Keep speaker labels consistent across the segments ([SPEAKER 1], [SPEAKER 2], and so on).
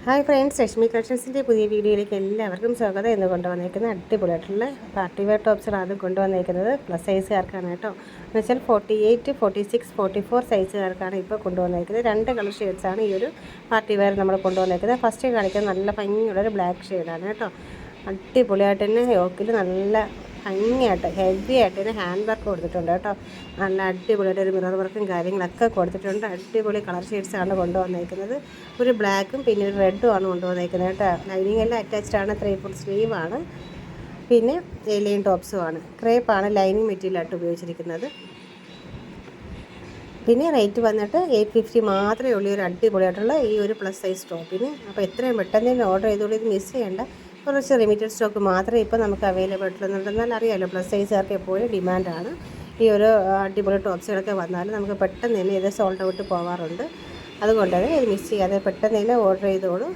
[SPEAKER 1] Hi friends, Rashmi കളക്ഷൻസിൻ്റെ പുതിയ വീഡിയോയിലേക്ക് എല്ലാവർക്കും സ്വാഗതം. എന്ന് കൊണ്ടുവന്നിരിക്കുന്നത് അടിപൊളിയായിട്ടുള്ള പാർട്ടി വെയർ ടോപ്സാണ് അത് കൊണ്ടുവന്നിരിക്കുന്നത്. പ്ലസ് സൈസുകാർക്കാണ് കേട്ടോ. എന്ന് വെച്ചാൽ 48, 46, 44 സൈസുകാർക്കാണ് ഇപ്പോൾ കൊണ്ടുവന്നിരിക്കുന്നത്. 2 കളർ ഷെയ്ഡ്സാണ് ഈ ഒരു പാർട്ടി വെയർ നമ്മൾ കൊണ്ടുവന്നിരിക്കുന്നത്. ഫസ്റ്റ് കാണിക്കുന്നത് നല്ല ഭംഗിയുള്ളൊരു ബ്ലാക്ക് ഷെയ്ഡാണ് കേട്ടോ. അടിപൊളിയായിട്ട് തന്നെ യോക്കിൽ നല്ല ഭംഗിയായിട്ട് ഹെവി ആയിട്ട് തന്നെ ഹാൻഡ് വർക്ക് കൊടുത്തിട്ടുണ്ട് കേട്ടോ. നല്ല അടിപൊളിയായിട്ട് ഒരു മിറർ വർക്കും കാര്യങ്ങളൊക്കെ കൊടുത്തിട്ടുണ്ട്. അടിപൊളി കളർ ഷെയ്ഡ്സാണ് കൊണ്ടുവന്നിരിക്കുന്നത്. ഒരു ബ്ലാക്കും പിന്നെ ഒരു റെഡും ആണ് കൊണ്ടുവന്നിരിക്കുന്നത് കേട്ടോ. ലൈനിങ് എല്ലാം അറ്റാച്ച്ഡ് ആണ്. 3/4 സ്ലീവാണ്. പിന്നെ എലൈൻ ടോപ്സുമാണ്. ക്രേപ്പാണ് ലൈനിങ് മെറ്റീരിയലായിട്ട് ഉപയോഗിച്ചിരിക്കുന്നത്. പിന്നെ റേറ്റ് വന്നിട്ട് 850 മാത്രമേ ഉള്ളൂ ഒരു അടിപൊളിയായിട്ടുള്ള ഈ ഒരു പ്ലസ് സൈസ് ടോപ്പിന്. അപ്പോൾ എത്രയും പെട്ടെന്ന് തന്നെ ഓർഡർ ചെയ്തോളൂ. ഇത് മിസ് ചെയ്യേണ്ട. കുറച്ച് ലിമിറ്റഡ് സ്റ്റോക്ക് മാത്രമേ ഇപ്പോൾ നമുക്ക് അവൈലബിൾ ആയിട്ടുള്ളതെന്നാൽ അറിയാമല്ലോ, പ്ലസ് സൈസുകാർക്ക് എപ്പോഴും ഡിമാൻഡാണ്. ഈ ഒരു അടിപൊളി ടോപ്സുകളൊക്കെ വന്നാൽ നമുക്ക് പെട്ടെന്ന് തന്നെ ഇത് സോൾഡ് ഔട്ട് പോകാറുണ്ട്. അതുകൊണ്ട് തന്നെ ഇത് മിസ് ചെയ്യാതെ പെട്ടെന്ന് തന്നെ ഓർഡർ ചെയ്തോളൂ.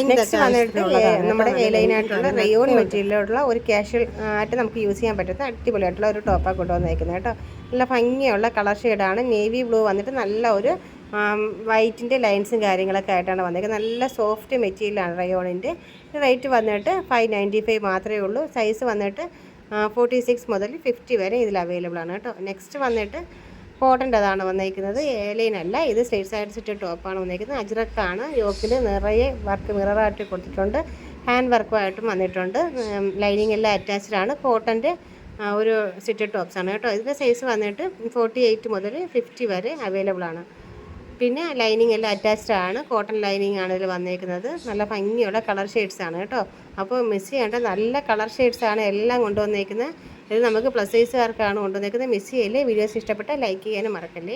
[SPEAKER 1] നെക്സ്റ്റ് വന്നിട്ട് നമ്മുടെ എലൈനായിട്ടുള്ള റയോൺ മെറ്റീരിയലുള്ള ഒരു കാഷ്വൽ ആയിട്ട് നമുക്ക് യൂസ് ചെയ്യാൻ പറ്റുന്ന അടിപൊളിയായിട്ടുള്ള ഒരു ടോപ്പാണ് കൊണ്ടുവന്നിരിക്കുന്നത് കേട്ടോ. നല്ല ഭംഗിയുള്ള കളർ ഷെയ്ഡാണ്. നേവി ബ്ലൂ വന്നിട്ട് നല്ല ഒരു വൈറ്റിൻ്റെ ലൈൻസും കാര്യങ്ങളൊക്കെ ആയിട്ടാണ് വന്നിരിക്കുന്നത്. നല്ല സോഫ്റ്റ് മെറ്റീരിയലാണ് റയോണിൻ്റെ. റേറ്റ് വന്നിട്ട് 595 മാത്രമേ ഉള്ളൂ. സൈസ് വന്നിട്ട് 46 മുതൽ 50 വരെ ഇതിൽ അവൈലബിൾ ആണ് കേട്ടോ. നെക്സ്റ്റ് വന്നിട്ട് കോട്ടൻ്റെ അതാണ് വന്നിരിക്കുന്നത്. എലൈനല്ല, ഇത് സ്ട്രേറ്റ് സൈഡ് സെറ്റ് ടോപ്പാണ് വന്നിരിക്കുന്നത്. അജ്രക്കാണ്. യോക്കിൽ നിറയെ വർക്ക് മിററായിട്ട് കൊടുത്തിട്ടുണ്ട്. ഹാൻഡ് വർക്കുമായിട്ടും വന്നിട്ടുണ്ട്. ലൈനിങ് എല്ലാം അറ്റാച്ച്ഡ് ആണ്. കോട്ടൻ്റെ ഒരു സെറ്റ് ടോപ്സാണ് കേട്ടോ. ഇതിൻ്റെ സൈസ് വന്നിട്ട് 48 മുതൽ 50 വരെ അവൈലബിൾ ആണ്. പിന്നെ ലൈനിങ് എല്ലാം അറ്റാച്ച്ഡ് ആണ്. കോട്ടൺ ലൈനിങ് ആണ് ഇതിൽ വന്നിരിക്കുന്നത്. നല്ല ഭംഗിയുള്ള കളർ ഷെയ്ഡ്സാണ് കേട്ടോ. അപ്പോൾ മിസ് ചെയ്യേണ്ട നല്ല കളർ ഷെയ്ഡ്സാണ് എല്ലാം കൊണ്ടുവന്നിരിക്കുന്നത്. ഇത് നമുക്ക് പ്ലസ് സൈസുകാർക്കാണ് കൊണ്ടുവന്നിരിക്കുന്നത്. മിസ് ചെയ്യല്ലേ. വീഡിയോസ് ഇഷ്ടപ്പെട്ടാൽ ലൈക്ക് ചെയ്യാനും മറക്കല്ലേ.